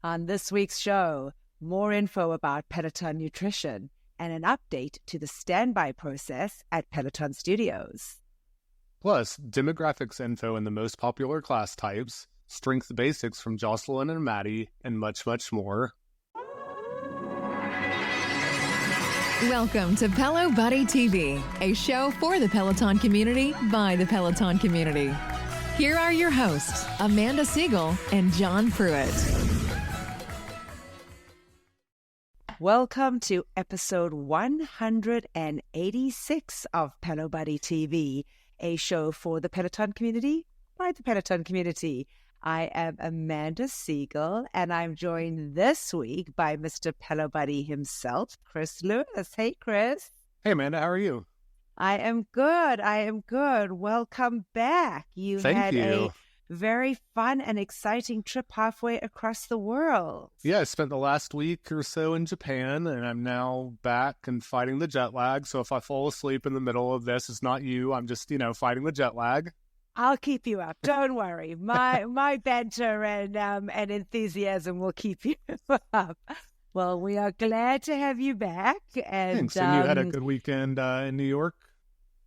On this week's show, more info about Peloton Nutrition and an update to the standby process at Peloton Studios. Plus, demographics info in the most popular class types, strength basics from Joslyn and Matty, and much, much more. Welcome to Pelo Buddy TV, a show for the Peloton community by the Peloton community. Here are your hosts, Amanda Siegel and John Pruitt. Welcome to episode 186 of Pelo Buddy TV, a show for the Peloton community by the Peloton community. I am Amanda Siegel, and I'm joined this week by Mr. Pelo Buddy himself, Chris Lewis. Hey, Chris. Hey, Amanda, how are you? I am good. Welcome back. Thank you. A very fun and exciting trip halfway across the world. Yeah, I spent the last week or so in Japan, and I'm now back and fighting the jet lag. So if I fall asleep in the middle of this, it's not you. I'm just, fighting the jet lag. I'll keep you up. Don't worry. My banter and enthusiasm will keep you up. Well, we are glad to have you back. Thanks. And you had a good weekend in New York?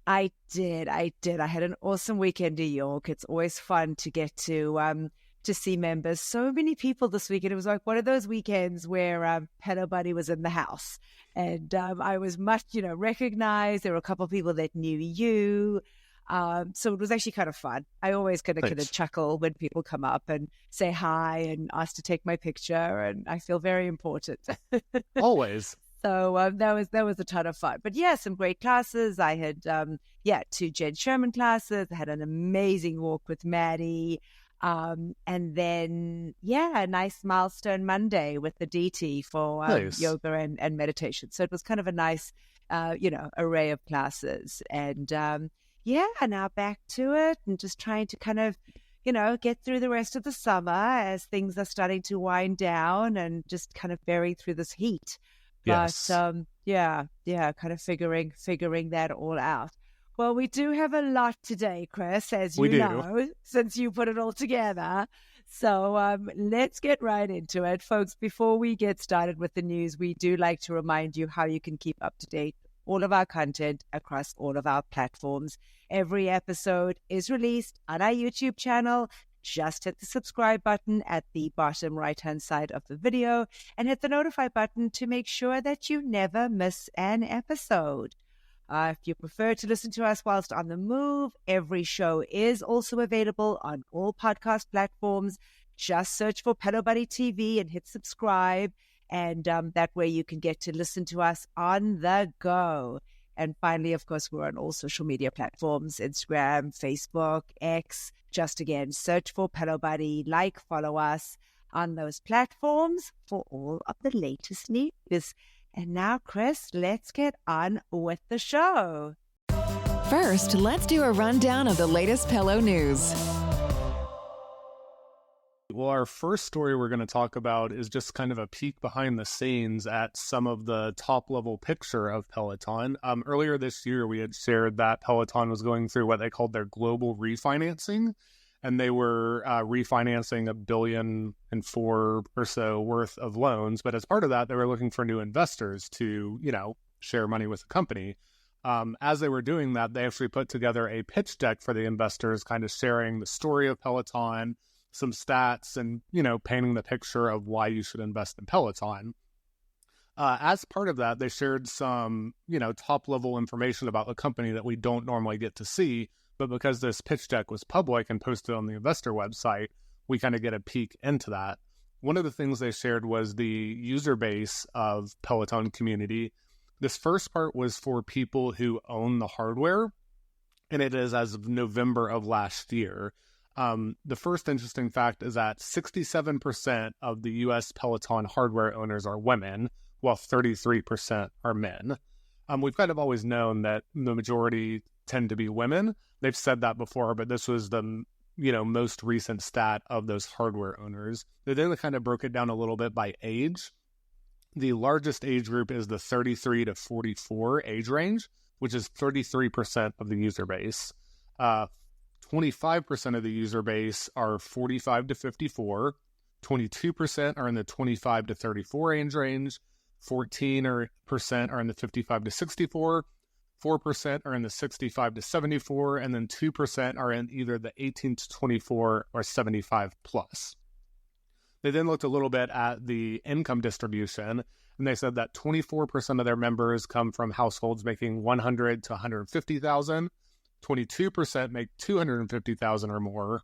I did. I had an awesome weekend in New York. It's always fun to get to see members. So many people this weekend. It was like one of those weekends where Pelo Buddy was in the house. And I was much, recognized. There were a couple of people that knew you. So it was actually kind of fun. I always kind of chuckle when people come up and say hi and ask to take my picture, and I feel very important. Always. So that was a ton of fun. But yeah, some great classes. I had 2 Jen Sherman classes. I had an amazing walk with Matty. And then a nice milestone Monday with the DT for yoga and meditation. So it was kind of a nice array of classes. And now back to it and just trying to kind of, get through the rest of the summer as things are starting to wind down and just kind of bearing through this heat. Yes. But kind of figuring that all out. Well, we do have a lot today, Chris, as you know, since you put it all together. So let's get right into it. Folks, before we get started with the news, we do like to remind you how you can keep up to date all of our content across all of our platforms. Every episode is released on our YouTube channel. Just hit the subscribe button at the bottom right-hand side of the video and hit the notify button to make sure that you never miss an episode. If you prefer to listen to us whilst on the move, every show is also available on all podcast platforms. Just search for Pelo Buddy TV and hit subscribe. And that way you can get to listen to us on the go. And finally, of course, we're on all social media platforms, Instagram, Facebook, X. Just again, search for Pelo Buddy, follow us on those platforms for all of the latest news. And now, Chris, let's get on with the show. First, let's do a rundown of the latest Pelo news. Well, our first story we're going to talk about is just kind of a peek behind the scenes at some of the top-level picture of Peloton. Earlier this year, we had shared that Peloton was going through what they called their global refinancing, and they were refinancing $1.4 billion or so worth of loans. But as part of that, they were looking for new investors to, share money with the company. As they were doing that, they actually put together a pitch deck for the investors, kind of sharing the story of Peloton, some stats, and, painting the picture of why you should invest in Peloton. As part of that, they shared some, top-level information about the company that we don't normally get to see, but because this pitch deck was public and posted on the investor website, we kind of get a peek into that. One of the things they shared was the user base of Peloton community. This first part was for people who own the hardware, and it is as of November of last year. The first interesting fact is that 67% of the U.S. Peloton hardware owners are women, while 33% are men. We've kind of always known that the majority tend to be women. They've said that before, but this was the most recent stat of those hardware owners. They then kind of broke it down a little bit by age. The largest age group is the 33 to 44 age range, which is 33% of the user base. 25% of the user base are 45 to 54, 22% are in the 25 to 34 age range, 14% are in the 55 to 64, 4% are in the 65 to 74, and then 2% are in either the 18 to 24 or 75 plus. They then looked a little bit at the income distribution, and they said that 24% of their members come from households making 100 to 150,000, 22% make 250,000 or more,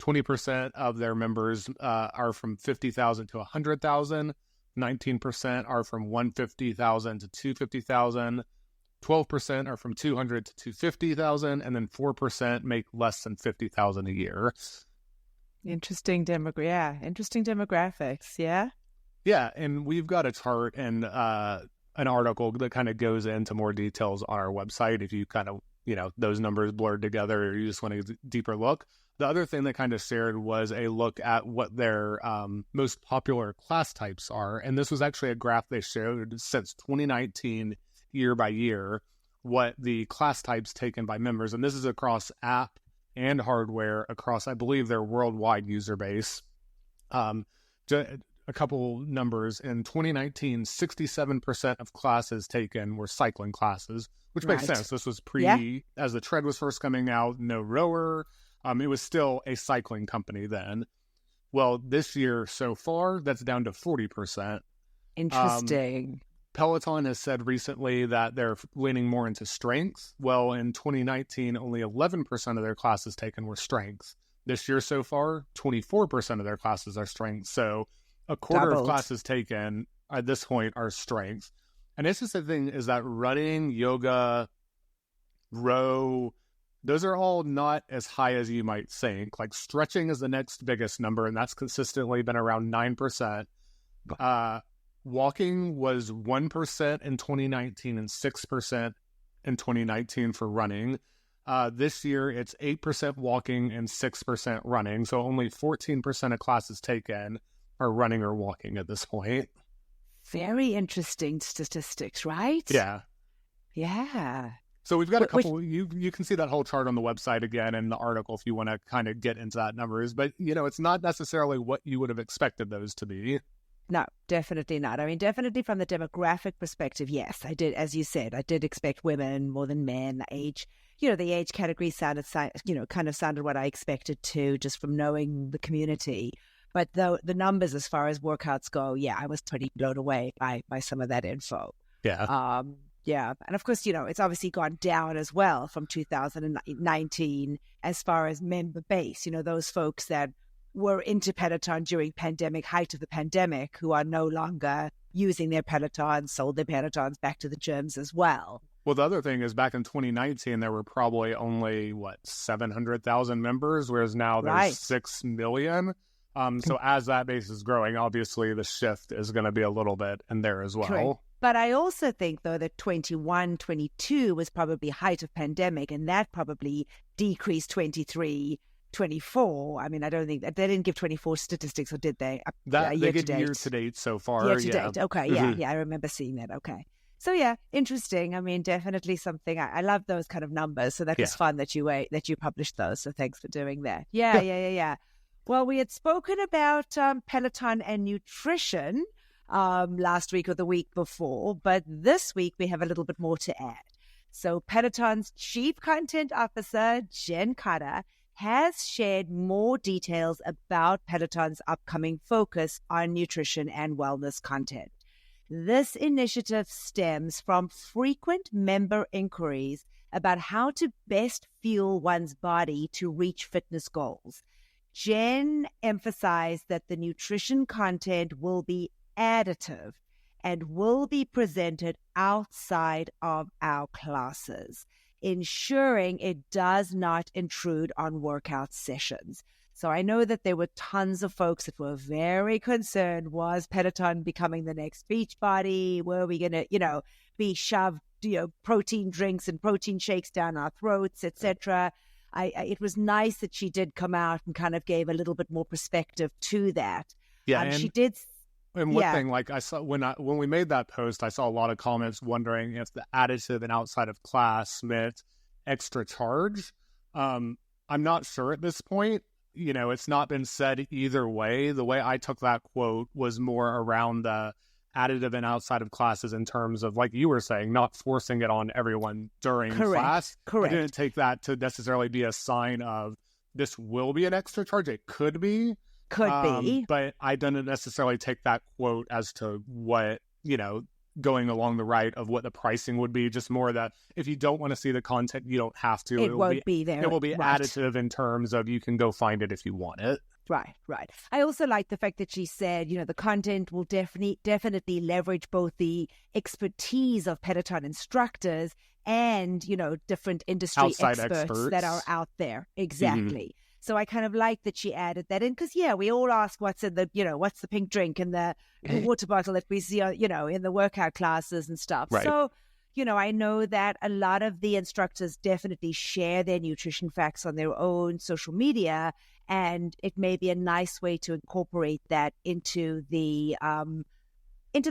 20% of their members are from 50,000 to 100,000, 19% are from 150,000 to 250,000, 12% are from 200 to 250,000, and then 4% make less than 50,000 a year. Interesting demographics, yeah? Yeah, and we've got a chart and an article that kind of goes into more details on our website if you kind of, those numbers blurred together or you just want a deeper look. The other thing they kind of shared was a look at what their most popular class types are. And this was actually a graph they showed since 2019, year by year, what the class types taken by members. And this is across app and hardware across, I believe, their worldwide user base. A couple numbers. In 2019, 67% of classes taken were cycling classes, which makes sense. This was as the tread was first coming out, no rower. It was still a cycling company then. Well, this year so far, that's down to 40%. Interesting. Peloton has said recently that they're leaning more into strength. Well, in 2019, only 11% of their classes taken were strength. This year so far, 24% of their classes are strength. So a quarter of classes taken at this point are strength. And it's just the thing is that running, yoga, row, those are all not as high as you might think. Like stretching is the next biggest number, and that's consistently been around 9%. Walking was 1% in 2019 and 6% in 2019 for running. This year, it's 8% walking and 6% running. So only 14% of classes taken are running or walking at this point. Very interesting statistics, right? Yeah. Yeah. So we've got a couple, you can see that whole chart on the website again in the article if you want to kind of get into that numbers. But, it's not necessarily what you would have expected those to be. No, definitely not. I mean, definitely from the demographic perspective, yes, I did. As you said, I did expect women more than men. The age category sounded, kind of sounded what I expected to, just from knowing the community. But the numbers as far as workouts go, yeah, I was pretty blown away by some of that info. Yeah. Yeah. And of course, it's obviously gone down as well from 2019 as far as member base, those folks that were into Peloton during height of the pandemic, who are no longer using their Pelotons, sold their Pelotons back to the gyms as well. Well, the other thing is back in 2019, there were probably only, 700,000 members, whereas now there's 6 million. So as that base is growing, obviously the shift is going to be a little bit in there as well. Correct. But I also think, though, that 21, 22 was probably height of pandemic, and that probably decreased 23, 24. I mean, I don't think they didn't give 24 statistics, or did they? They give year to date so far. Year to date. Okay. Yeah. I remember seeing that. Okay. So yeah, interesting. I mean, definitely something. I love those kind of numbers. So that was fun that you published those. So thanks for doing that. Yeah. Well, we had spoken about Peloton and nutrition last week or the week before, but this week we have a little bit more to add. So Peloton's Chief Content Officer, Jen Cotter, has shared more details about Peloton's upcoming focus on nutrition and wellness content. This initiative stems from frequent member inquiries about how to best fuel one's body to reach fitness goals. Jen emphasized that the nutrition content will be additive and will be presented outside of our classes, ensuring it does not intrude on workout sessions. So I know that there were tons of folks that were very concerned. Was Peloton becoming the next Beachbody? Were we going to, be shoved, protein drinks and protein shakes down our throats, etc.? It was nice that she did come out and kind of gave a little bit more perspective to that. Yeah, she did. And one thing, like I saw when we made that post, I saw a lot of comments wondering if the additive and outside of class meant extra charge. I'm not sure at this point. it's not been said either way. The way I took that quote was more around the additive and outside of classes in terms of, like you were saying, not forcing it on everyone during class. Correct. I didn't take that to necessarily be a sign of this will be an extra charge. It could be. But I didn't necessarily take that quote as to what, going along the right of what the pricing would be. Just more that if you don't want to see the content, you don't have to. It won't be there. It will be additive in terms of you can go find it if you want it. Right. I also like the fact that she said, the content will definitely leverage both the expertise of Peloton instructors and, different industry experts that are out there. Exactly. Mm-hmm. So I kind of like that she added that in because, we all ask what's in the, what's the pink drink and the water bottle that we see, in the workout classes and stuff. Right. So, I know that a lot of the instructors definitely share their nutrition facts on their own social media, and it may be a nice way to incorporate that into the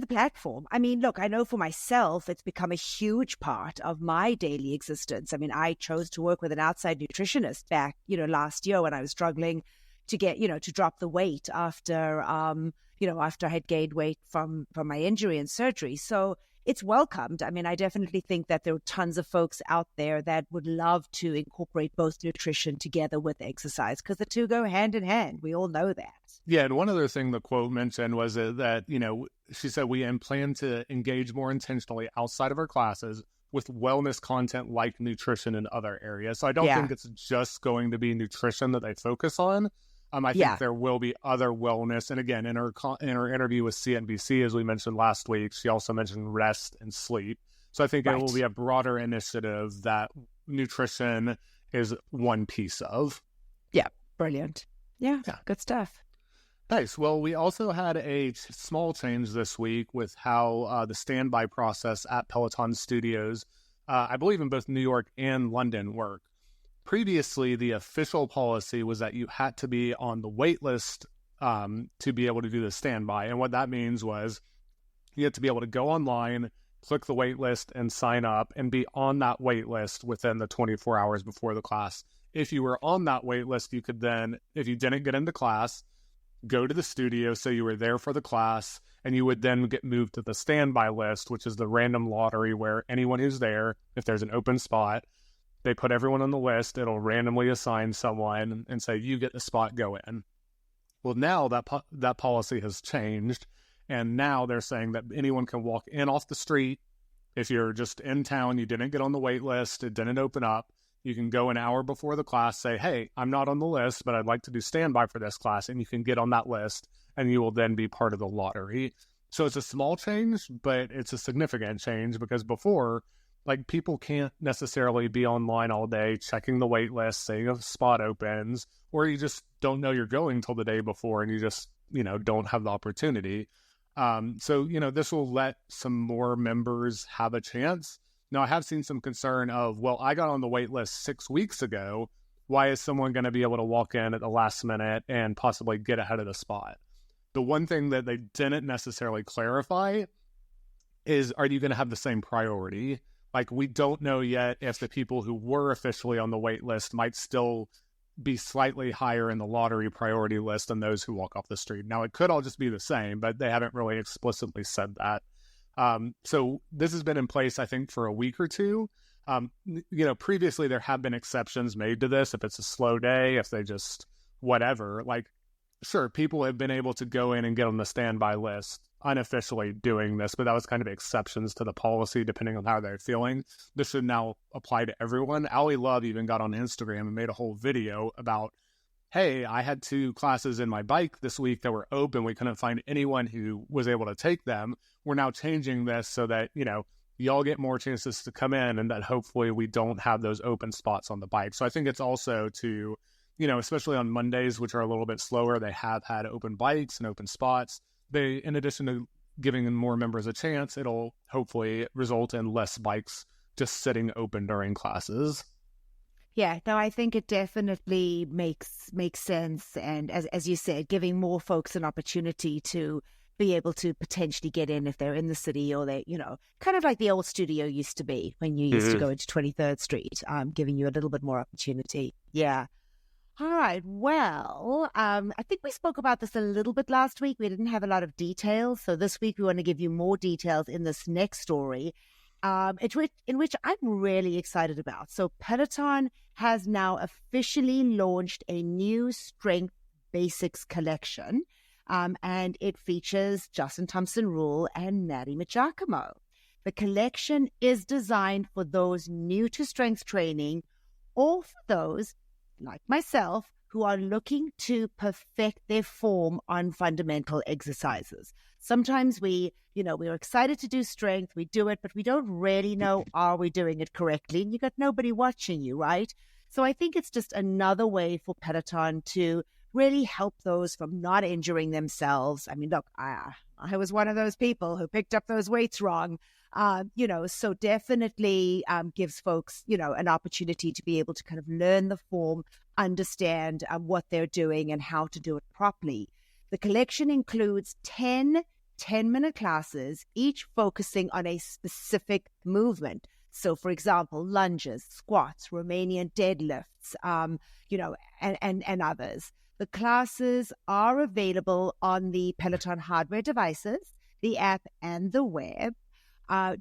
platform. I mean, look, I know for myself, it's become a huge part of my daily existence. I mean, I chose to work with an outside nutritionist back, last year when I was struggling to get, to drop the weight after I had gained weight from my injury and surgery. So it's welcomed. I mean, I definitely think that there are tons of folks out there that would love to incorporate both nutrition together with exercise because the two go hand in hand. We all know that. Yeah, and one other thing the quote mentioned was that, she said, we plan to engage more intentionally outside of our classes with wellness content like nutrition in other areas. So I don't think it's just going to be nutrition that they focus on. I think there will be other wellness. And again, in her interview with CNBC, as we mentioned last week, she also mentioned rest and sleep. So I think it will be a broader initiative that nutrition is one piece of. Yeah, brilliant. Yeah, good stuff. Nice. Well, we also had a small change this week with how the standby process at Peloton Studios, I believe in both New York and London, work. Previously, the official policy was that you had to be on the wait list to be able to do the standby. And what that means was you had to be able to go online, click the wait list, and sign up and be on that wait list within the 24 hours before the class. If you were on that wait list, you could then, if you didn't get into class, go to the studio, so you were there for the class, and you would then get moved to the standby list, which is the random lottery where anyone who's there, if there's an open spot, they put everyone on the list, it'll randomly assign someone and say, you get the spot, go in. Well, now that policy has changed, and now they're saying that anyone can walk in off the street. If you're just in town, you didn't get on the wait list, it didn't open up, you can go an hour before the class, say, hey, I'm not on the list, but I'd like to do standby for this class. And you can get on that list, and you will then be part of the lottery. So it's a small change, but it's a significant change because before, people can't necessarily be online all day checking the wait list, saying a spot opens, or you just don't know you're going till the day before and you just, don't have the opportunity. So this will let some more members have a chance. Now, I have seen some concern of, well, I got on the wait list 6 weeks ago. Why is someone going to be able to walk in at the last minute and possibly get ahead of the spot? The one thing that they didn't necessarily clarify is, are you going to have the same priority? We don't know yet if the people who were officially on the wait list might still be slightly higher in the lottery priority list than those who walk off the street. Now, it could all just be the same, but they haven't really explicitly said that. So this has been in place, I think, for a week or two. Previously there have been exceptions made to this. If it's a slow day, if they just whatever, sure, people have been able to go in and get on the standby list unofficially doing this, but that was kind of exceptions to the policy depending on how they're feeling. This should now apply to everyone. Allie Love even got on Instagram and made a whole video about, hey, I had 2 classes in my bike this week that were open. We couldn't find anyone who was able to take them. We're now changing this so that, y'all get more chances to come in and that hopefully we don't have those open spots on the bike. So I think it's also to, especially on Mondays, which are a little bit slower, they have had open bikes and open spots. They, in addition to giving more members a chance, it'll hopefully result in less bikes just sitting open during classes. Yeah, no, I think it definitely makes sense. And as you said, giving more folks an opportunity to be able to potentially get in if they're in the city or they, kind of like the old studio used to be when you used to go into 23rd Street, giving you a little bit more opportunity. Yeah. All right. Well, I think we spoke about this a little bit last week. We didn't have a lot of details. So this week we want to give you more details in this next story, in which I'm really excited about. So Peloton has now officially launched a new Strength Basics collection, and it features Joslyn Thompson Rule and Matty Maggiacomo. The collection is designed for those new to strength training or for those like myself, who are looking to perfect their form on fundamental exercises. Sometimes we're excited to do strength, we do it, but we don't really know, are we doing it correctly? And you got nobody watching you, right? So I think it's just another way for Peloton to really help those from not injuring themselves. I mean, look, I was one of those people who picked up those weights wrong. So definitely gives folks, an opportunity to be able to kind of learn the form, understand what they're doing and how to do it properly. The collection includes 10 10-minute classes, each focusing on a specific movement. So, for example, lunges, squats, Romanian deadlifts, and others. The classes are available on the Peloton hardware devices, the app, and the web.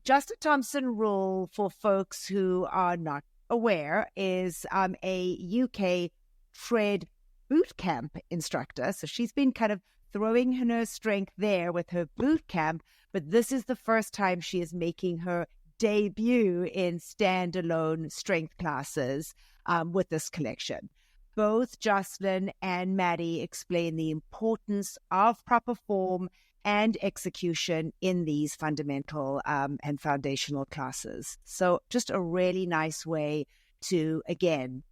Joslyn Thompson Rule, for folks who are not aware, is a UK tread boot camp instructor. So she's been kind of throwing her strength there with her boot camp, but this is the first time she is making her debut in standalone strength classes with this collection. Both Joslyn and Matty explain the importance of proper form and execution in these fundamental and foundational classes. So just a really nice way to, again,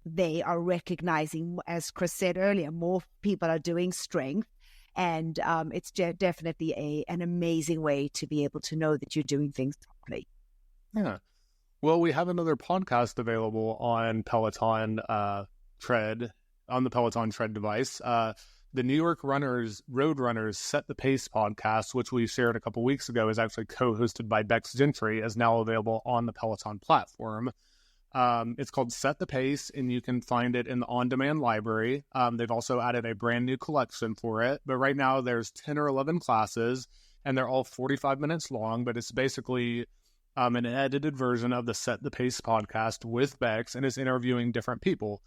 they are recognizing, as Chris said earlier, more people are doing strength. And it's definitely an amazing way to be able to know that you're doing things properly. Yeah. Well, we have another podcast available on Peloton Tread, on the Peloton Tread device. The New York Road Runners Set the Pace podcast, which we shared a couple weeks ago, is actually co-hosted by Becs Gentry, is now available on the Peloton platform. It's called Set the Pace, and you can find it in the on-demand library. They've also added a brand new collection for it, but right now there's 10 or 11 classes, and they're all 45 minutes long, but it's basically an edited version of the Set the Pace podcast with Becs, and it's interviewing different people.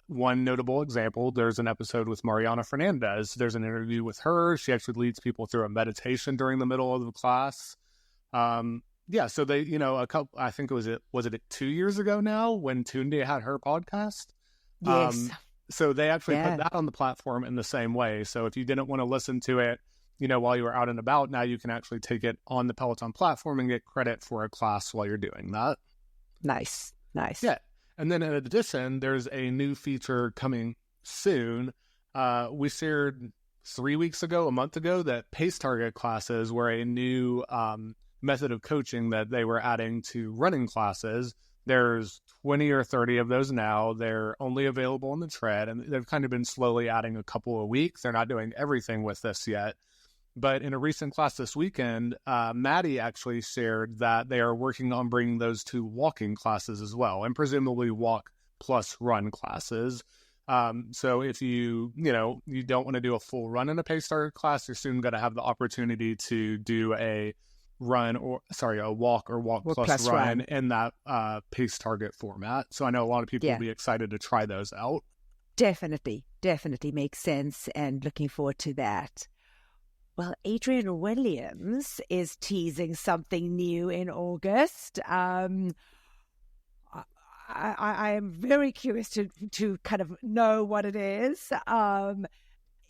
One notable example, there's an episode with Mariana Fernandez. There's an interview with her. She actually leads people through a meditation during the middle of the class. So they, I think was it 2 years ago now when Tunde had her podcast? Yes. So they actually put that on the platform in the same way. So if you didn't want to listen to it, while you were out and about, now you can actually take it on the Peloton platform and get credit for a class while you're doing that. Nice. Yeah. And then in addition, there's a new feature coming soon. We shared 3 weeks ago, a month ago, that Pace Target classes were a new method of coaching that they were adding to running classes. There's 20 or 30 of those now. They're only available on the Tread, and they've kind of been slowly adding a couple a week. They're not doing everything with this yet. But in a recent class this weekend, Matty actually shared that they are working on bringing those to walking classes as well, and presumably walk plus run classes. So if you don't want to do a full run in a Pace Target class, you're soon going to have the opportunity to do a walk plus run in that Pace Target format. So I know a lot of people will be excited to try those out. Definitely makes sense, and looking forward to that. Well, Adrien Williams is teasing something new in August. I am very curious to kind of know what it is.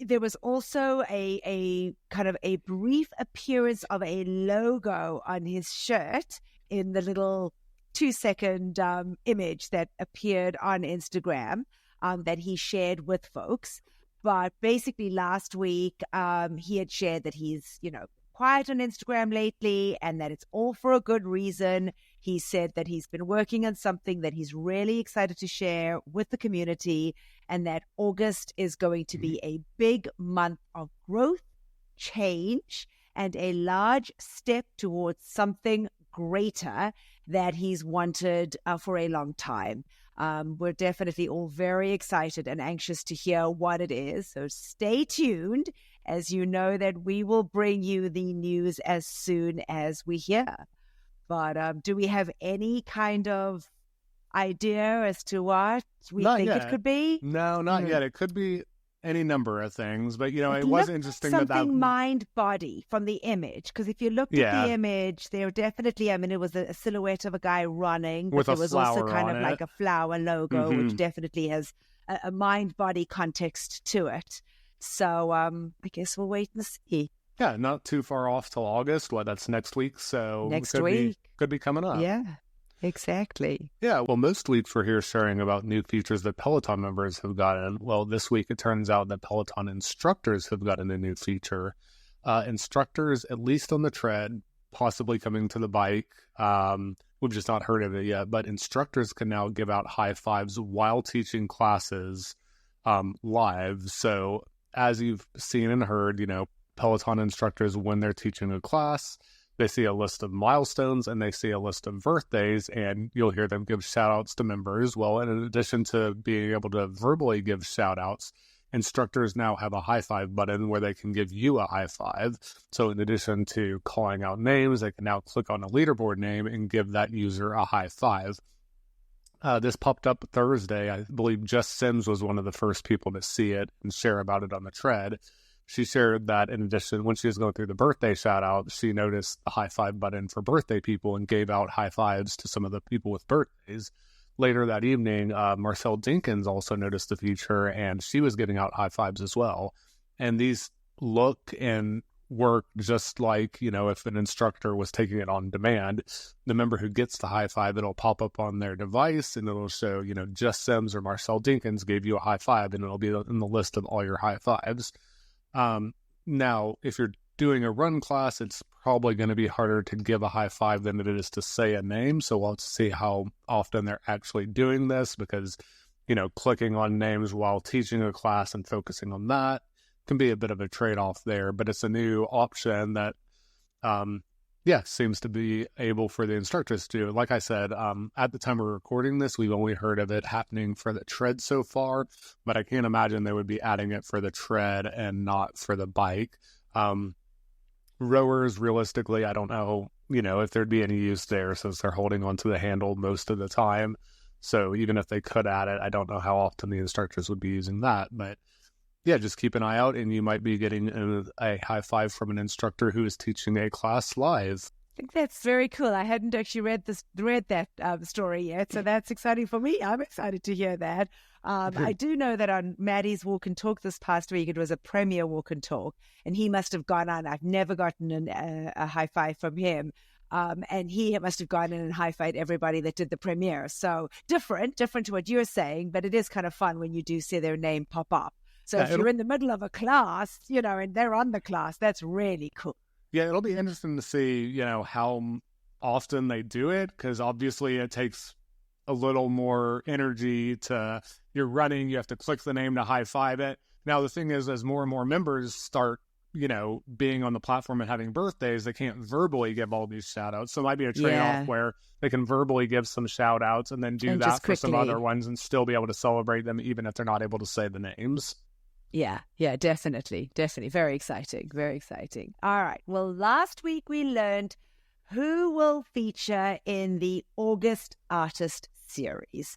There was also a kind of a brief appearance of a logo on his shirt in the little 2-second image that appeared on Instagram that he shared with folks. But basically last week, he had shared that he's, quiet on Instagram lately and that it's all for a good reason. He said that he's been working on something that he's really excited to share with the community, and that August is going to be a big month of growth, change, and a large step towards something greater that he's wanted for a long time. We're definitely all very excited and anxious to hear what it is. So stay tuned, as you know that we will bring you the news as soon as we hear. But do we have any kind of idea as to what we think it could be? No, not yet. It could be any number of things, but it was interesting something mind-body from the image, because if you looked at the image, there definitely, it was a silhouette of a guy running, but there was also kind of like a flower logo, which definitely has a mind-body context to it. So I guess we'll wait and see. Yeah, not too far off till August. That's next week, so could be coming up. Yeah. Exactly. Yeah, well, most weeks we're here sharing about new features that Peloton members have gotten. Well, this week it turns out that Peloton instructors have gotten a new feature. Instructors, at least on the tread, possibly coming to the bike. We've just not heard of it yet, but instructors can now give out high fives while teaching classes live. So as you've seen and heard, Peloton instructors, when they're teaching a class, they see a list of milestones and they see a list of birthdays, and you'll hear them give shout outs to members. Well, in addition to being able to verbally give shout outs, instructors now have a high five button where they can give you a high five. So in addition to calling out names, they can now click on a leaderboard name and give that user a high five. This popped up Thursday. I believe Jess Sims was one of the first people to see it and share about it on the tread. She shared that in addition, when she was going through the birthday shout out, she noticed the high five button for birthday people and gave out high fives to some of the people with birthdays. Later that evening, Marcel Dinkins also noticed the feature, and she was giving out high fives as well. And these look and work just like, if an instructor was taking it on demand. The member who gets the high five, it'll pop up on their device and it'll show, Jess Sims or Marcel Dinkins gave you a high five, and it'll be in the list of all your high fives. Now, if you're doing a run class, it's probably going to be harder to give a high five than it is to say a name. So we'll have to see how often they're actually doing this, because, clicking on names while teaching a class and focusing on that can be a bit of a trade-off there. But it's a new option that, seems to be able for the instructors to do. Like I said, at the time we're recording this, we've only heard of it happening for the tread so far, but I can't imagine they would be adding it for the tread and not for the bike. Rowers, realistically, I don't know, if there'd be any use there, since they're holding onto the handle most of the time. So even if they could add it, I don't know how often the instructors would be using that. But yeah, just keep an eye out, and you might be getting a high five from an instructor who is teaching a class live. I think that's very cool. I hadn't actually read that story yet, so that's exciting for me. I'm excited to hear that. I do know that on Maddie's walk and talk this past week, it was a premiere walk and talk, and he must have gone on. I've never gotten a high five from him. And he must have gone in and high-fived everybody that did the premiere. So different to what you're saying, but it is kind of fun when you do see their name pop up. So if you're in the middle of a class, and they're on the class, that's really cool. Yeah, it'll be interesting to see, how often they do it, because obviously it takes a little more energy you're running, you have to click the name to high-five it. Now, the thing is, as more and more members start, being on the platform and having birthdays, they can't verbally give all these shout-outs. So it might be a trade-off where they can verbally give some shout-outs and then do that for some other ones and still be able to celebrate them, even if they're not able to say the names. Yeah, definitely. Very exciting. All right. Well, last week we learned who will feature in the August Artist Series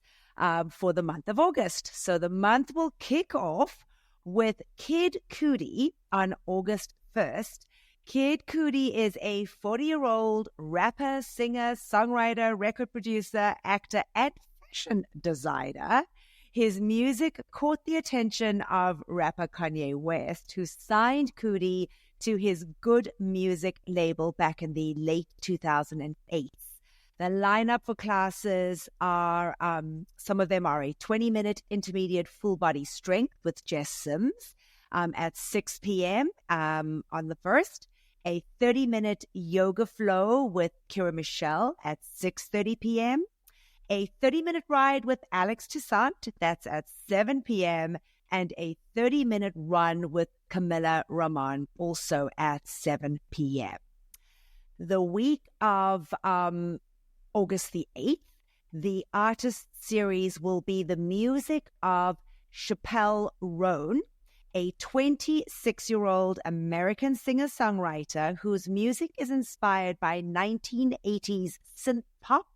for the month of August. So the month will kick off with Kid Cudi on August 1st. Kid Cudi is a 40-year-old rapper, singer, songwriter, record producer, actor, and fashion designer. His music caught the attention of rapper Kanye West, who signed Cudi to his Good Music label back in the late 2008. The lineup for classes are, some of them are a 20-minute intermediate full body strength with Jess Sims at 6 p.m. On the 1st, a 30-minute yoga flow with Kira Michelle at 6:30 p.m., a 30-minute ride with Alex Toussaint, that's at 7 p.m., and a 30-minute run with Camilla Ramon, also at 7 p.m. The week of August the 8th, The artist series will be the music of Chappelle Roan, a 26-year-old American singer-songwriter whose music is inspired by 1980s synth pop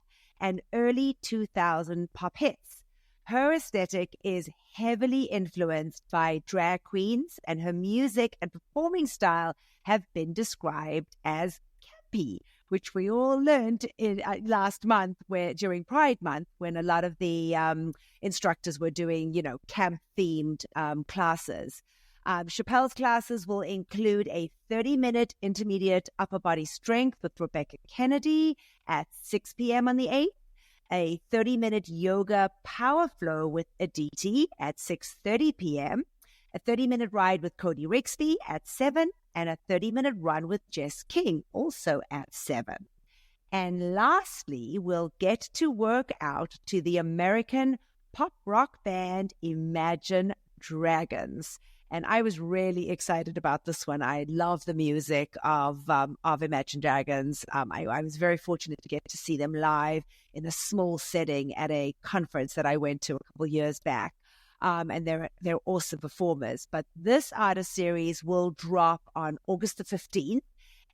and early 2000 pop hits. Her aesthetic is heavily influenced by drag queens, and her music and performing style have been described as campy, which we all learned in last month, where during Pride Month, when a lot of the instructors were doing, camp-themed classes. Chappelle's classes will include a 30-minute intermediate upper body strength with Rebecca Kennedy at 6 p.m. on the 8th, a 30-minute yoga power flow with Aditi at 6:30 p.m., a 30-minute ride with Cody Rixby at 7, and a 30-minute run with Jess King, also at 7. And lastly, we'll get to work out to the American pop rock band Imagine Dragons. And I was really excited about this one. I love the music of Imagine Dragons. I was very fortunate to get to see them live in a small setting at a conference that I went to a couple of years back. And they're awesome performers. But this artist series will drop on August the 15th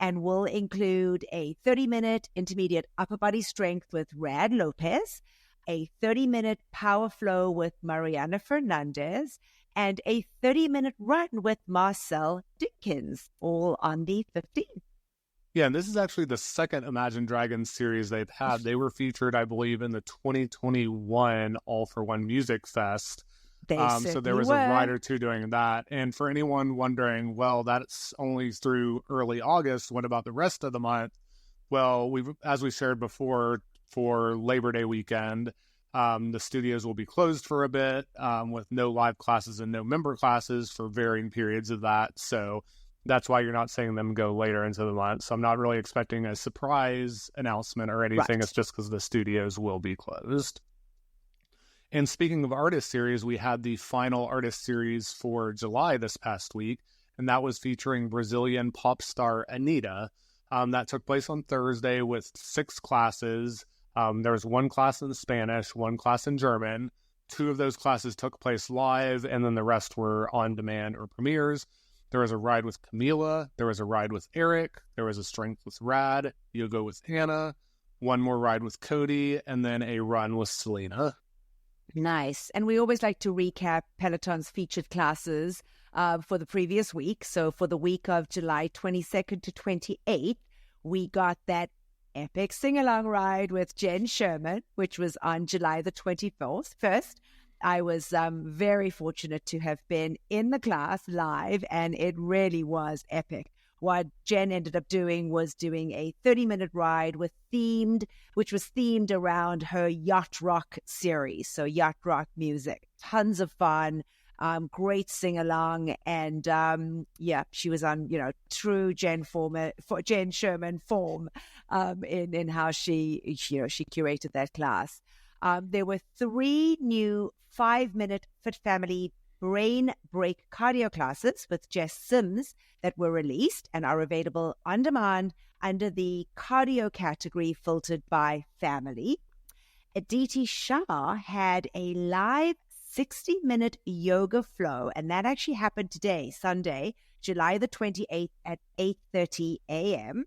and will include a 30-minute intermediate upper body strength with Rad Lopez, a 30-minute power flow with Mariana Fernandez, and a 30-minute run with Marcel Dickens, all on the 15th. Yeah, and this is actually the second Imagine Dragons series they've had. They were featured, I believe, in the 2021 All for One Music Fest. So there was a ride or two doing that. And for anyone wondering, well, that's only through early August. What about the rest of the month? Well, as we shared before, for Labor Day weekend, the studios will be closed for a bit with no live classes and no member classes for varying periods of that. So that's why you're not seeing them go later into the month. So I'm not really expecting a surprise announcement or anything. Right. It's just because the studios will be closed. And speaking of artist series, we had the final artist series for July this past week, and that was featuring Brazilian pop star Anitta. That took place on Thursday with 6 classes. There was 1 class in Spanish, 1 class in German. 2 of those classes took place live, and then the rest were on demand or premieres. There was a ride with Camila. There was a ride with Eric. There was a strength with Rad, yoga with Anna, 1 more ride with Cody, and then a run with Selena. Nice. And we always like to recap Peloton's featured classes for the previous week. So for the week of July 22nd to 28th, we got that epic sing-along ride with Jen Sherman, which was on July the 21st. I was very fortunate to have been in the class live, and it really was epic. What Jen ended up doing was doing a 30-minute ride which was themed around her yacht rock series. So yacht rock music, tons of fun, great sing-along. And she was on, true Jen Sherman form in how she curated that class. There were 3 new 5-minute Fit Family brain break cardio classes with Jess Sims that were released and are available on demand under the cardio category filtered by family. Aditi Shah had a live 60-minute yoga flow, and that actually happened today, Sunday, July the 28th at 8:30 a.m.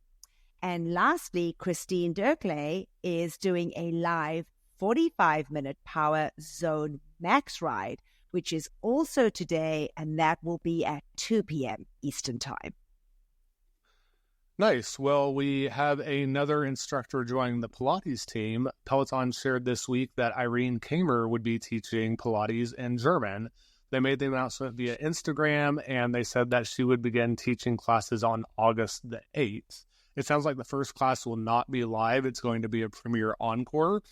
And lastly, Christine Derkley is doing a live 45-minute Power Zone Max ride, which is also today, and that will be at 2 p.m. Eastern Time. Nice. Well, we have another instructor joining the Pilates team. Peloton shared this week that Irene Kamer would be teaching Pilates in German. They made the announcement via Instagram, and they said that she would begin teaching classes on August the 8th. It sounds like the first class will not be live. It's going to be a premiere encore.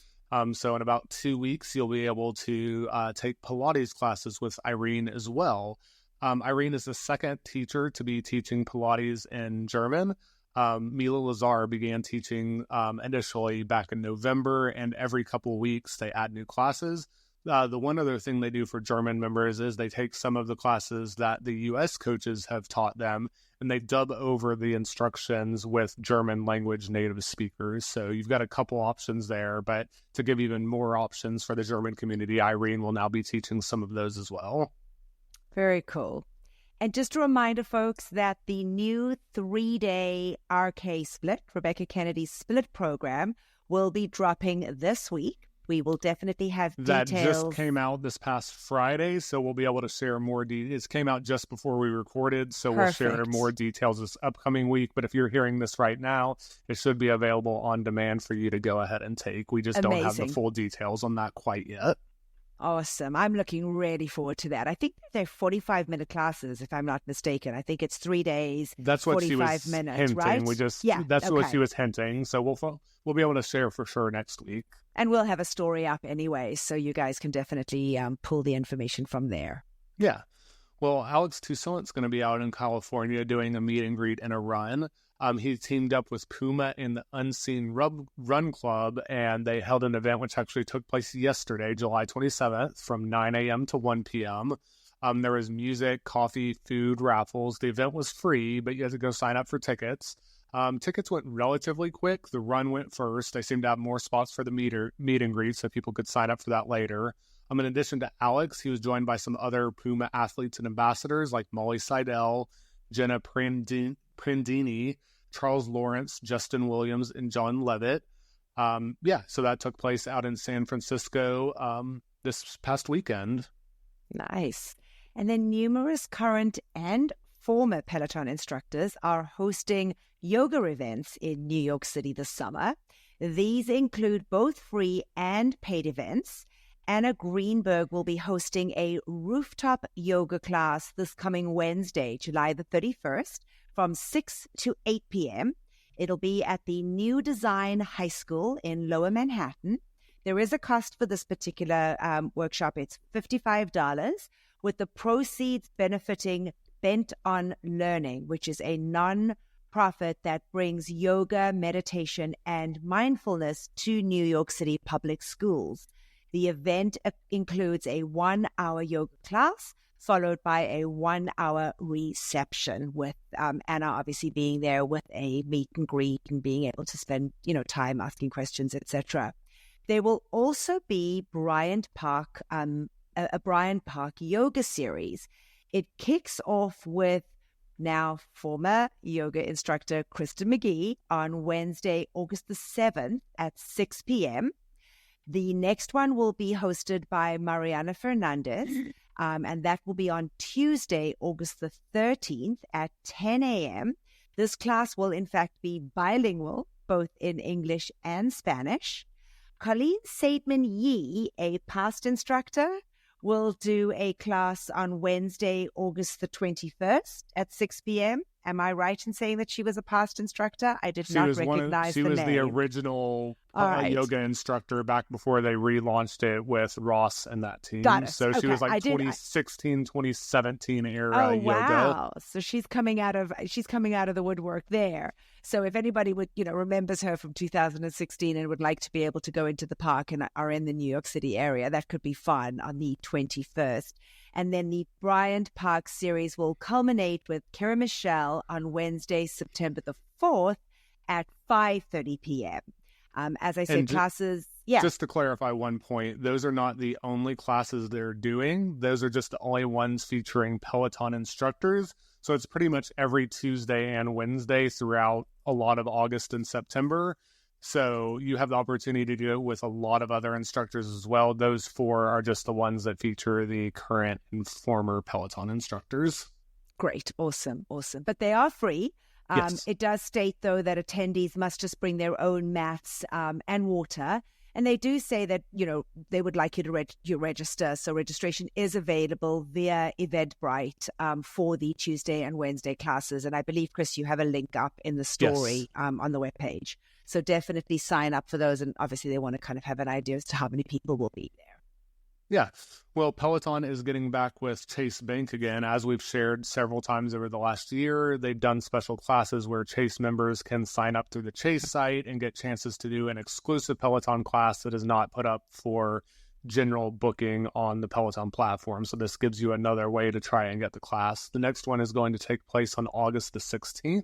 So in about 2 weeks, you'll be able to take Pilates classes with Irene as well. Irene is the second teacher to be teaching Pilates in German. Mila Lazar began teaching initially back in November, and every couple of weeks they add new classes. The one other thing they do for German members is they take some of the classes that the U.S. coaches have taught them, and they dub over the instructions with German language native speakers. So you've got a couple options there, but to give even more options for the German community, Irene will now be teaching some of those as well. Very cool. And just a reminder, folks, that the new 3-day RK Split, Rebecca Kennedy's Split program, will be dropping this week. We will definitely have details. That just came out this past Friday, so we'll be able to share more details. It came out just before we recorded, so Perfect. We'll share more details this upcoming week. But if you're hearing this right now, it should be available on demand for you to go ahead and take. We just don't have the full details on that quite yet. Awesome. I'm looking really forward to that. I think they're 45-minute classes, if I'm not mistaken. I think it's 3 days, that's what 45 she was minutes, hinting. Right? That's what she was hinting. So we'll be able to share for sure next week. And we'll have a story up anyway, so you guys can definitely pull the information from there. Yeah. Well, Alex Toussaint's going to be out in California doing a meet and greet and a run. He teamed up with Puma in the Unseen Run Club, and they held an event which actually took place yesterday, July 27th, from 9 a.m. to 1 p.m. There was music, coffee, food, raffles. The event was free, but you had to go sign up for tickets. Tickets went relatively quick. The run went first. They seemed to have more spots for the meet and greet, so people could sign up for that later. In addition to Alex, he was joined by some other Puma athletes and ambassadors like Molly Seidel, Jenna Prandini, Charles Lawrence, Justin Williams, and John Levitt. So that took place out in San Francisco this past weekend. Nice. And then numerous current and former Peloton instructors are hosting yoga events in New York City this summer. These include both free and paid events. Anna Greenberg will be hosting a rooftop yoga class this coming Wednesday, July the 31st, from 6 to 8 p.m. It'll be at the New Design High School in Lower Manhattan. There is a cost for this particular workshop. It's $55, with the proceeds benefiting Bent on Learning, which is a non-profit that brings yoga, meditation, and mindfulness to New York City public schools. The event includes a 1-hour yoga class, followed by a 1-hour reception, with Anna obviously being there with a meet and greet and being able to spend, time asking questions, etc. There will also be Bryant Park, a Bryant Park yoga series. It kicks off with now former yoga instructor Kristen McGee on Wednesday, August the 7th at 6 p.m. The next one will be hosted by Mariana Fernandez, and that will be on Tuesday, August the 13th at 10 a.m. This class will, in fact, be bilingual, both in English and Spanish. Colleen Seidman-Yee, a past instructor, will do a class on Wednesday, August the 21st at 6 p.m. Am I right in saying that she was a past instructor? I did not recognize the name. She was the original yoga instructor back before they relaunched it with Ross and that team. Got it. So she was like 2016, 2017 era yoga. Wow. So she's coming out of the woodwork there. So if anybody would, remembers her from 2016 and would like to be able to go into the park and are in the New York City area, that could be fun on the 21st. And then the Bryant Park series will culminate with Kara Michelle on Wednesday, September the 4th at 5:30 p.m. As I said, classes... Yeah. Just to clarify one point, those are not the only classes they're doing. Those are just the only ones featuring Peloton instructors. So it's pretty much every Tuesday and Wednesday throughout a lot of August and September. So you have the opportunity to do it with a lot of other instructors as well. Those 4 are just the ones that feature the current and former Peloton instructors. Great. Awesome. But they are free. Yes. It does state, though, that attendees must just bring their own mats and water. And they do say that, they would like you to register. So registration is available via Eventbrite for the Tuesday and Wednesday classes. And I believe, Chris, you have a link up in the story on the webpage. So definitely sign up for those. And obviously they want to kind of have an idea as to how many people will be there. Yeah. Well, Peloton is getting back with Chase Bank again. As we've shared several times over the last year, they've done special classes where Chase members can sign up through the Chase site and get chances to do an exclusive Peloton class that is not put up for general booking on the Peloton platform. So this gives you another way to try and get the class. The next one is going to take place on August the 16th,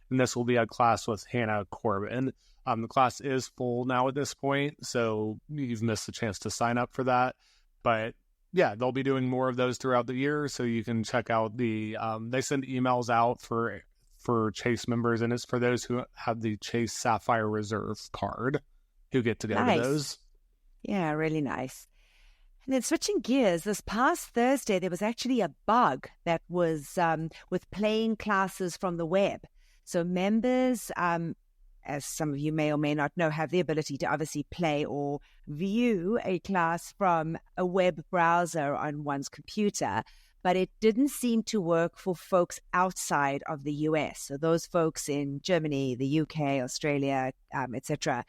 and this will be a class with Hannah Corbin. The class is full now at this point, so you've missed the chance to sign up for that. But yeah, they'll be doing more of those throughout the year, so you can check out the, they send emails out for Chase members, and it's for those who have the Chase Sapphire Reserve card who get to go to those. Yeah, really nice. And then switching gears, this past Thursday, there was actually a bug that was with playing classes from the web. So members, as some of you may or may not know, have the ability to obviously play or view a class from a web browser on one's computer, but it didn't seem to work for folks outside of the US. So those folks in Germany, the UK, Australia, etc.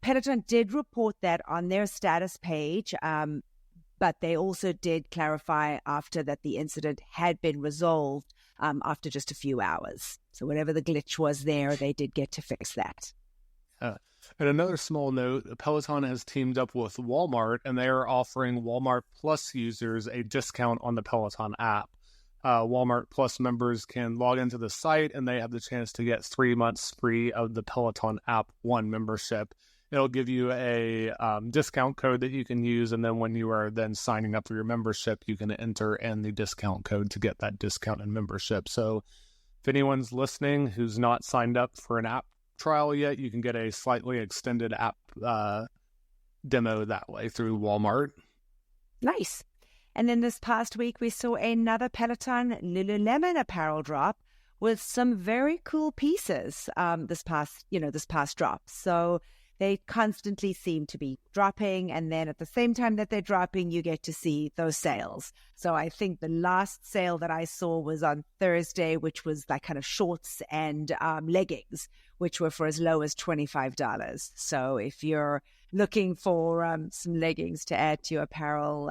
Peloton did report that on their status page, but they also did clarify after that the incident had been resolved after just a few hours. So whatever the glitch was there, they did get to fix that. And another small note, Peloton has teamed up with Walmart, and they are offering Walmart Plus users a discount on the Peloton app. Walmart Plus members can log into the site, and they have the chance to get 3 months free of the Peloton App One membership. It'll give you a discount code that you can use, and then when you are then signing up for your membership, you can enter in the discount code to get that discount in membership. So if anyone's listening who's not signed up for an app trial yet, you can get a slightly extended app demo that way through Walmart. Nice. And then this past week, we saw another Peloton Lululemon apparel drop with some very cool pieces this past drop. So they constantly seem to be dropping, and then at the same time that they're dropping, you get to see those sales. So I think the last sale that I saw was on Thursday, which was like kind of shorts and leggings, which were for as low as $25. So if you're looking for some leggings to add to your apparel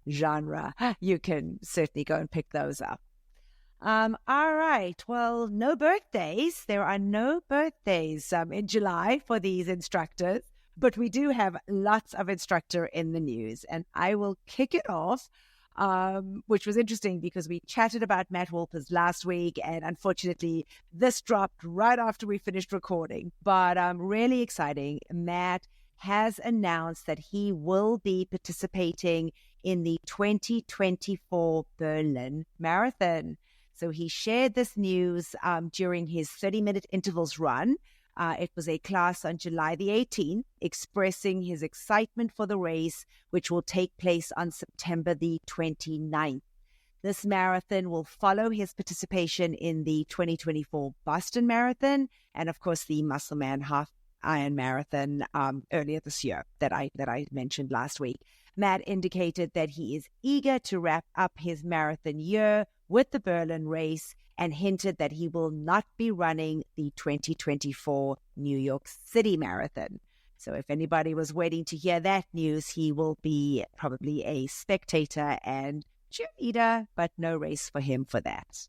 genre, you can certainly go and pick those up. All right. Well, no birthdays. There are no birthdays in July for these instructors, but we do have lots of instructor in the news, and I will kick it off, which was interesting because we chatted about Matt Wolpers last week, and unfortunately this dropped right after we finished recording, but really exciting. Matt has announced that he will be participating in the 2024 Berlin Marathon. So he shared this news during his 30-minute intervals run. It was a class on July the 18th, expressing his excitement for the race, which will take place on September the 29th. This marathon will follow his participation in the 2024 Boston Marathon and, of course, the Muscleman Half Iron Marathon earlier this year that I mentioned last week. Matt indicated that he is eager to wrap up his marathon year with the Berlin race and hinted that he will not be running the 2024 New York City Marathon. So if anybody was waiting to hear that news, he will be probably a spectator and cheerleader, but no race for him for that.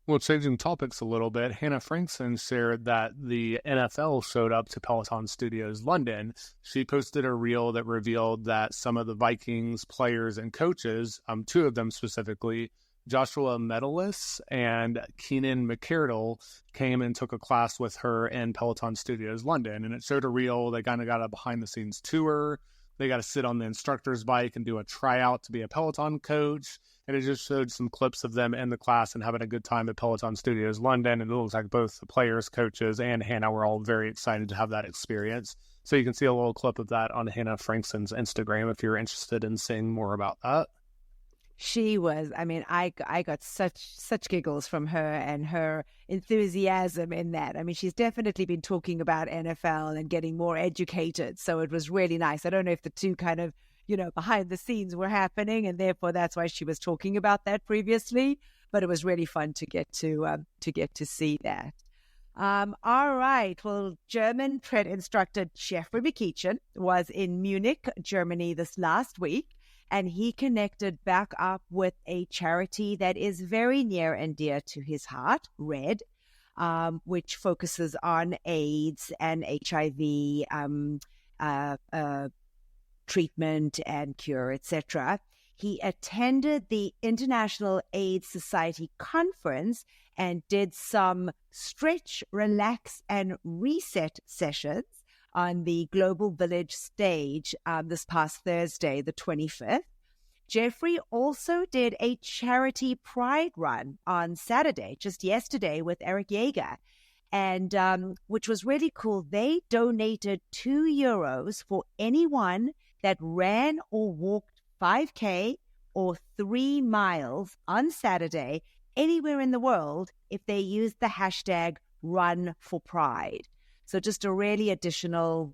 Well, changing topics a little bit, Hannah Frankson shared that the NFL showed up to Peloton Studios London. She posted a reel that revealed that some of the Vikings players and coaches, two of them specifically, Joshua Medalis and Keenan McCardle, came and took a class with her in Peloton Studios London. And it showed a reel. They kind of got a behind-the-scenes tour. They got to sit on the instructor's bike and do a tryout to be a Peloton coach. And it just showed some clips of them in the class and having a good time at Peloton Studios London. And it looks like both the players, coaches, and Hannah were all very excited to have that experience. So you can see a little clip of that on Hannah Frankson's Instagram if you're interested in seeing more about that. She was, I mean, I got such giggles from her and her enthusiasm in that. I mean, she's definitely been talking about NFL and getting more educated. So it was really nice. I don't know if the two kind of, behind the scenes were happening, and therefore that's why she was talking about that previously. But it was really fun to get to see that. All right. Well, German tread instructor Jeffrey McKeechan was in Munich, Germany this last week, and he connected back up with a charity that is very near and dear to his heart, RED, which focuses on AIDS and HIV treatment and cure, etc. He attended the International AIDS Society conference and did some stretch, relax, and reset sessions on the Global Village stage this past Thursday, the 25th. Jeffrey also did a charity pride run on Saturday, just yesterday, with Eric Yeager, and which was really cool. They donated €2 for anyone that ran or walked 5K or 3 miles on Saturday anywhere in the world if they used the hashtag Run for Pride. So just a really additional,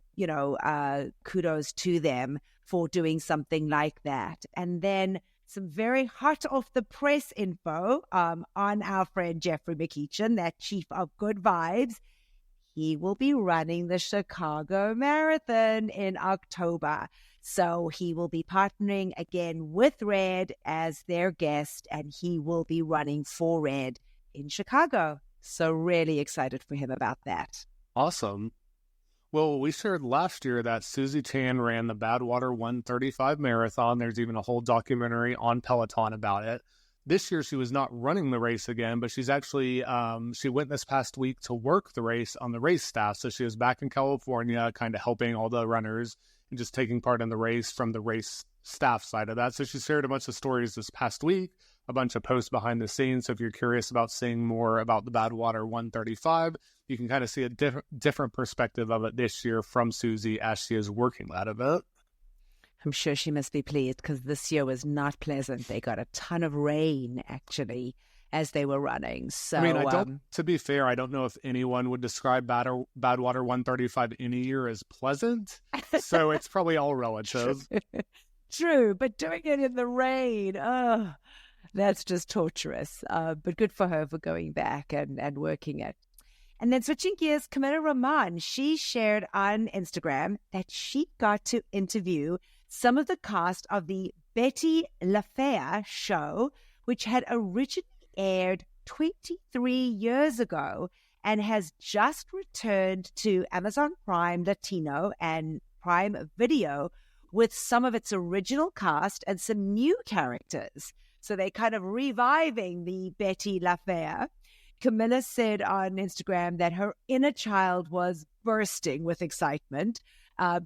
kudos to them for doing something like that. And then some very hot off the press info on our friend Jeffrey McEachin, that chief of good vibes. He will be running the Chicago Marathon in October. So he will be partnering again with Red as their guest, and he will be running for Red in Chicago. So really excited for him about that. Awesome. Well, we shared last year that Susie Chan ran the Badwater 135 marathon. There's even a whole documentary on Peloton about it. This year, she was not running the race again, but she's actually, she went this past week to work the race on the race staff. So she was back in California, kind of helping all the runners and just taking part in the race from the race staff side of that. So she shared a bunch of stories this past week, a bunch of posts behind the scenes. So if you're curious about seeing more about the Badwater 135, you can kind of see a different perspective of it this year from Susie as she is working that event. I'm sure she must be pleased because this year was not pleasant. They got a ton of rain, actually, as they were running. So, I mean, to be fair, I don't know if anyone would describe Badwater 135 any year as pleasant. So it's probably all relative. True, but doing it in the rain, that's just torturous. But good for her for going back and working it. And then switching gears, Camilla Roman, she shared on Instagram that she got to interview some of the cast of the Betty LaFleur show, which had originally aired 23 years ago and has just returned to Amazon Prime Latino and Prime Video with some of its original cast and some new characters. So they're kind of reviving the Betty LaFleur. Camilla said on Instagram that her inner child was bursting with excitement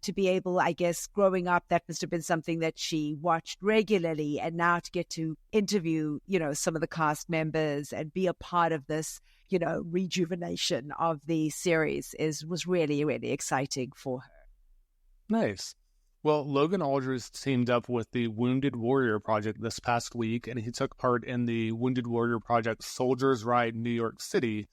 to be able, I guess, growing up, that must have been something that she watched regularly. And now to get to interview, some of the cast members and be a part of this, rejuvenation of the series was really, really exciting for her. Nice. Well, Logan Aldridge teamed up with the Wounded Warrior Project this past week, and he took part in the Wounded Warrior Project Soldiers Ride New York City.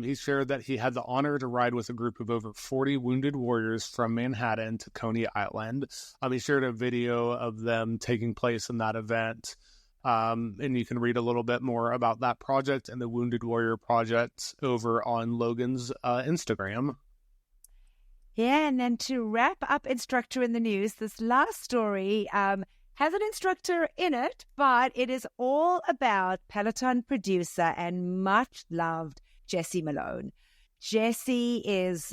He shared that he had the honor to ride with a group of over 40 wounded warriors from Manhattan to Coney Island. He shared a video of them taking place in that event, and you can read a little bit more about that project and the Wounded Warrior Project over on Logan's Instagram. Yeah, and then to wrap up Instructor in the news, this last story has an instructor in it, but it is all about Peloton producer and much-loved Jessie Malone. Jessie is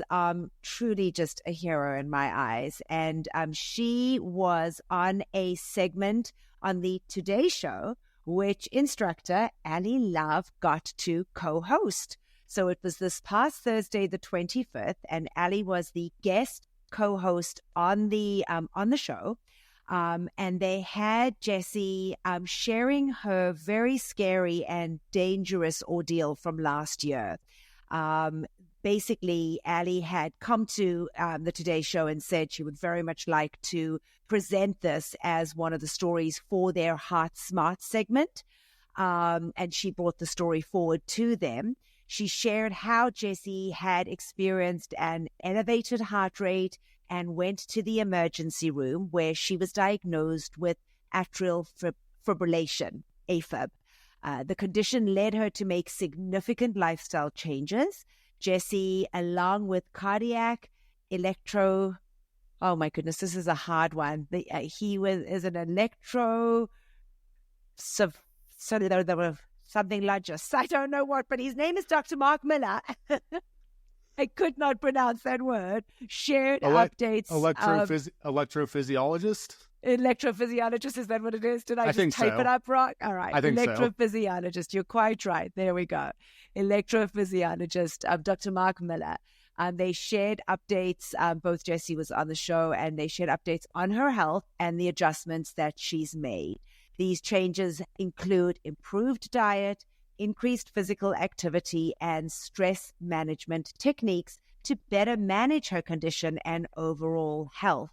truly just a hero in my eyes, and she was on a segment on the Today Show, which Instructor Ali Love got to co-host. So it was this past Thursday, the 25th, and Ali was the guest co-host on the show. And they had Jessie sharing her very scary and dangerous ordeal from last year. Basically, Ali had come to the Today Show and said she would very much like to present this as one of the stories for their Heart Smart segment. And she brought the story forward to them. She shared how Jessie had experienced an elevated heart rate and went to the emergency room where she was diagnosed with atrial fibrillation, AFib. The condition led her to make significant lifestyle changes. Jessie, along with cardiac, oh my goodness, this is a hard one. He is an something like just, I don't know what, but his name is Dr. Mark Miller. I could not pronounce that word. Shared updates. Electrophysiologist? Electrophysiologist, is that what it is? Did I just type it up wrong? All right. I think Electrophysiologist. You're quite right. There we go. Electrophysiologist, Dr. Mark Miller. They shared updates. Both Jessie was on the show, and they shared updates on her health and the adjustments that she's made. These changes include improved diet, increased physical activity, and stress management techniques to better manage her condition and overall health.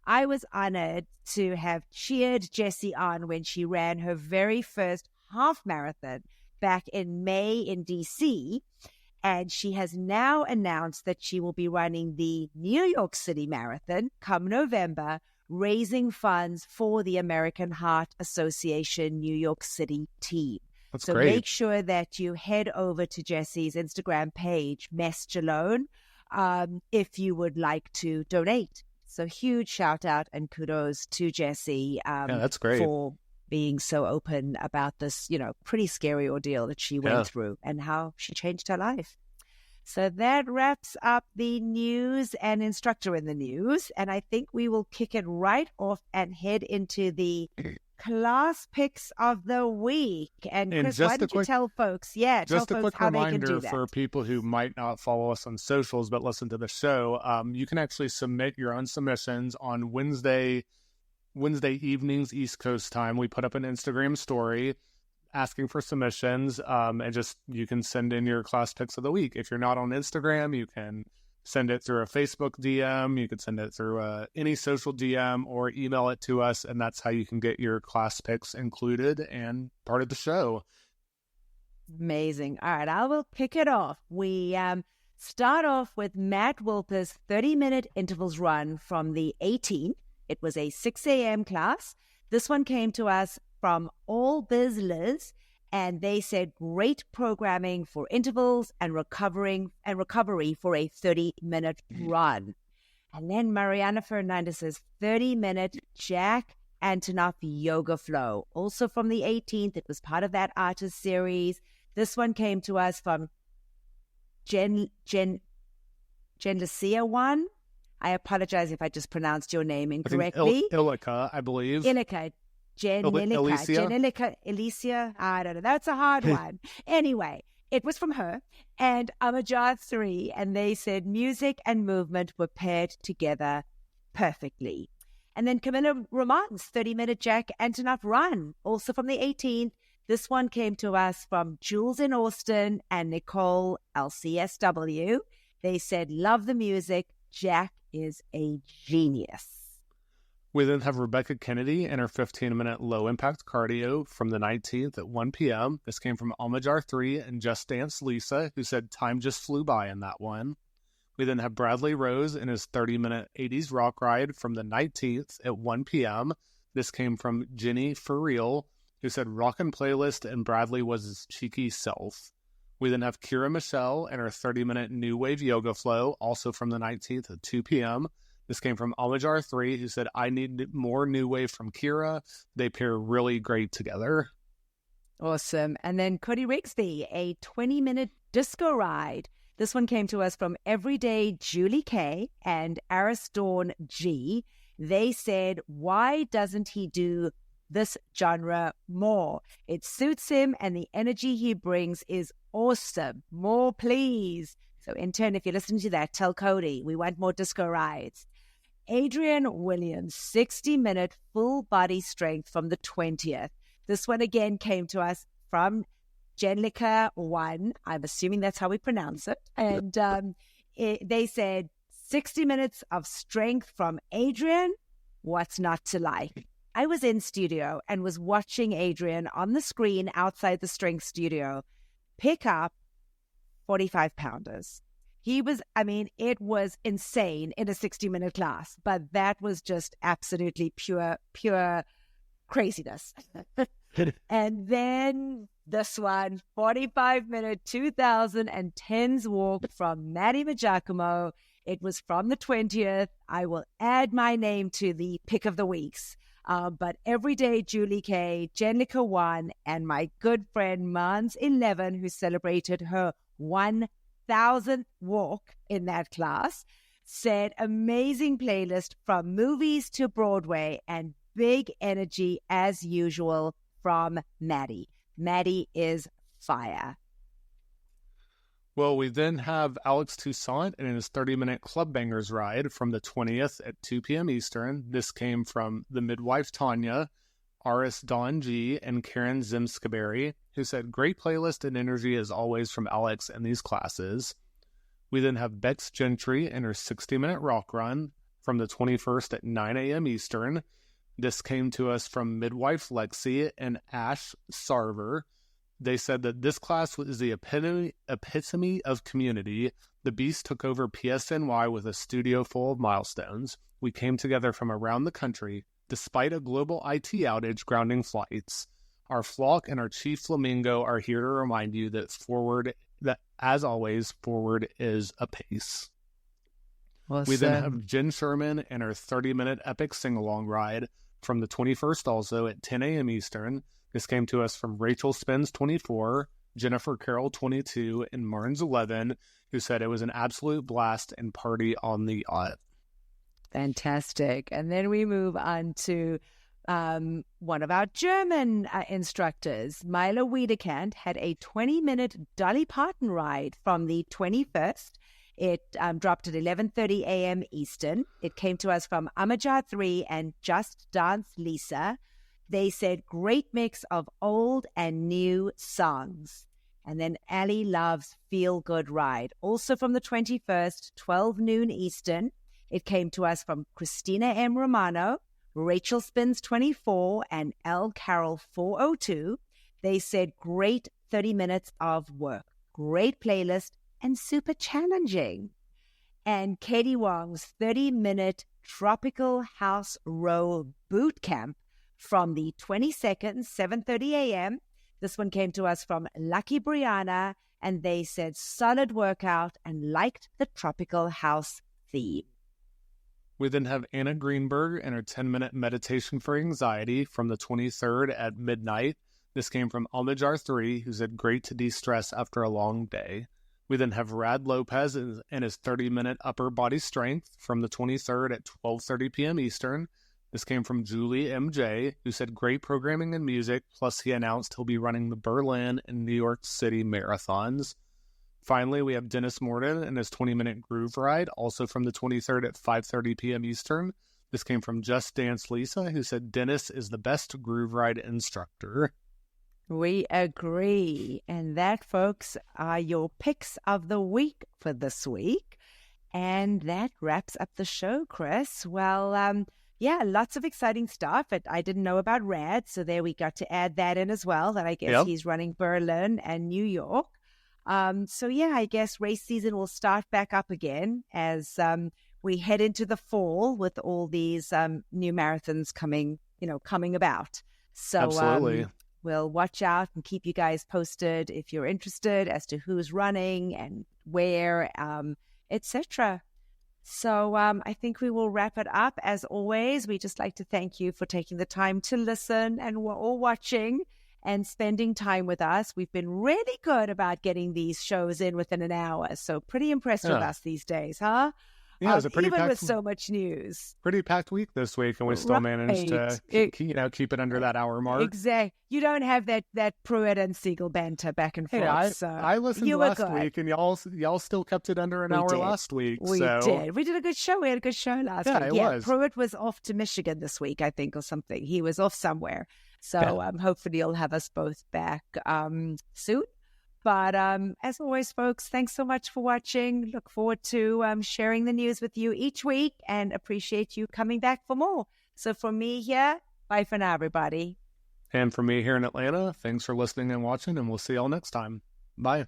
I was honored to have cheered Jessie on when she ran her very first half marathon back in May in DC. And she has now announced that she will be running the New York City Marathon come November, raising funds for the American Heart Association New York City team. That's so great. Make sure that you head over to Jessie's Instagram page, Message Alone, if you would like to donate. So huge shout out and kudos to Jessie that's great. For being so open about this, pretty scary ordeal that she went through and how she changed her life. So that wraps up the news and Instructor in the news. And I think we will kick it right off and head into the class picks of the week. And Chris, why don't you tell folks? Yeah, just tell a folks quick how they can do reminder that. for people who might not follow us on socials but listen to the show. You can actually submit your own submissions on Wednesday evenings, East Coast time. We put up an Instagram story asking for submissions, and just you can send in your class picks of the week. If you're not on Instagram, you can send it through a Facebook DM. You could send it through any social DM or email it to us, and that's how you can get your class picks included and part of the show. Amazing. All right, I will kick it off. We start off with Matt Wilper's 30-minute intervals run from the 18th. It was a 6 a.m. class. This one came to us from All Biz Liz, and they said great programming for intervals and recovery for a 30-minute run. And then Mariana Fernandez's 30-minute Jack Antonoff yoga flow, also from the 18th. It was part of that artist series. This one came to us from Jen Lucia one. I apologize if I just pronounced your name incorrectly. Ilika, I believe. Ilika. Alicia. I don't know. That's a hard one. Anyway, it was from her and Amajar 3, and they said music and movement were paired together perfectly. And then Camilla Roman's 30-minute Jack Antonoff run, also from the 18th. This one came to us from Jules in Austin and Nicole LCSW. They said, love the music. Jack is a genius. We then have Rebecca Kennedy and her 15-minute low-impact cardio from the 19th at 1 p.m. This came from Almajar 3 and Just Dance Lisa, who said time just flew by in that one. We then have Bradley Rose and his 30-minute 80s rock ride from the 19th at 1 p.m. This came from Jenny For Real, who said rockin' playlist and Bradley was his cheeky self. We then have Kira Michelle and her 30-minute new wave yoga flow, also from the 19th at 2 p.m. This came from Almajar 3, who said, I need more new wave from Kira. They pair really great together. Awesome. And then Cody Rigsby, a 20-minute disco ride. This one came to us from Everyday Julie K and Aris Dawn G. They said, why doesn't he do this genre more? It suits him and the energy he brings is awesome. More, please. So intern, if you're listening to that, tell Cody we want more disco rides. Adrien Williams, 60-minute full body strength from the 20th. This one again came to us from Jenlica 1. I'm assuming that's how we pronounce it. And they said 60 minutes of strength from Adrien. What's not to like? I was in studio and was watching Adrien on the screen outside the strength studio pick up 45-pounders. It was insane in a 60-minute class, but that was just absolutely pure craziness. And then this one, 45-minute 2010s walk from Matty Maggiacomo. It was from the 20th. I will add my name to the pick of the weeks. But Everyday Julie K, Jenlica 1, and my good friend Mans 11, who celebrated her 1 1,000th walk in that class. Said amazing playlist from movies to Broadway and big energy as usual from Matty. Matty is fire. Well, we then have Alex Toussaint in his 30-minute Club Bangers ride from the 20th at 2 p.m. Eastern. This came from the midwife Tanya, Aris Dawn G, and Karen Zimskaberry, who said, great playlist and energy as always from Alex and these classes. We then have Becs Gentry in her 60-minute rock run from the 21st at 9 a.m. Eastern. This came to us from midwife Lexi and Ash Sarver. They said that this class was the epitome of community. The Beast took over PSNY with a studio full of milestones. We came together from around the country, despite a global IT outage grounding flights. Our flock and our chief flamingo are here to remind you that as always, forward is a pace. Awesome. We then have Jen Sherman and her 30-minute epic sing-along ride from the 21st also at 10 a.m. Eastern. This came to us from Rachel Spence 24, Jennifer Carroll 22, and Marnes 11, who said it was an absolute blast and party on the yacht. Fantastic. And then we move on to one of our German instructors, Milo Wiedekant, had a 20-minute Dolly Parton ride from the 21st. It dropped at 11:30 a.m. Eastern. It came to us from Amajar 3 and Just Dance Lisa. They said, great mix of old and new songs. And then Ali loves Feel Good Ride. Also from the 21st, 12 noon Eastern. It came to us from Christina M. Romano, Rachel Spins 24, and L. Carroll 402. They said, great 30 minutes of work, great playlist, and super challenging. And Katie Wong's 30-minute Tropical House Row Boot Camp from the 22nd, 7:30 a.m. This one came to us from Lucky Brianna, and they said solid workout and liked the Tropical House theme. We then have Anna Greenberg and her 10-minute meditation for anxiety from the 23rd at midnight. This came from Almajar 3, who said great to de-stress after a long day. We then have Rad Lopez and his 30-minute upper body strength from the 23rd at 12:30 p.m. Eastern. This came from Julie MJ, who said great programming and music, plus he announced he'll be running the Berlin and New York City marathons. Finally, we have Dennis Morden and his 20-minute groove ride, also from the 23rd at 5:30 p.m. Eastern. This came from Just Dance Lisa, who said Dennis is the best groove ride instructor. We agree. And that, folks, are your picks of the week for this week. And that wraps up the show, Chris. Well, yeah, lots of exciting stuff. I didn't know about Rad, so there we got to add that in as well, that I guess he's running Berlin and New York. So yeah, I guess race season will start back up again as we head into the fall with all these new marathons coming about. So absolutely. We'll watch out and keep you guys posted if you're interested as to who's running and where, etc. So I think we will wrap it up. As always, we just like to thank you for taking the time to listen and or watching and spending time with us. We've been really good about getting these shows in within an hour. So pretty impressed with us these days, huh? Yeah, it was a pretty even packed, with so much news. Pretty packed week this week, and we still managed to keep it under that hour mark. Exactly. You don't have that Pruitt and Siegel banter back and forth. Hey, I listened last week, and y'all still kept it under an hour last week. We did. We did a good show. We had a good show last week. Yeah, it was. Pruitt was off to Michigan this week, I think, or something. He was off somewhere. So hopefully you'll have us both back soon. But as always, folks, thanks so much for watching. Look forward to sharing the news with you each week and appreciate you coming back for more. So from me here, bye for now, everybody. And from me here in Atlanta, thanks for listening and watching, and we'll see y'all next time. Bye.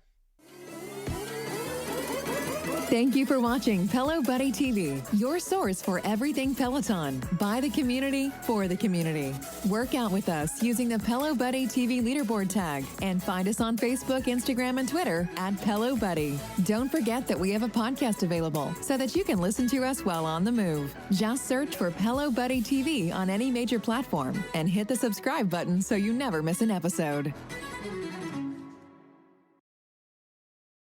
Thank you for watching Pelo Buddy TV, your source for everything Peloton, by the community, for the community. Work out with us using the Pelo Buddy TV leaderboard tag and find us on Facebook, Instagram, and Twitter at Pelo Buddy. Don't forget that we have a podcast available so that you can listen to us while on the move. Just search for Pelo Buddy TV on any major platform and hit the subscribe button so you never miss an episode.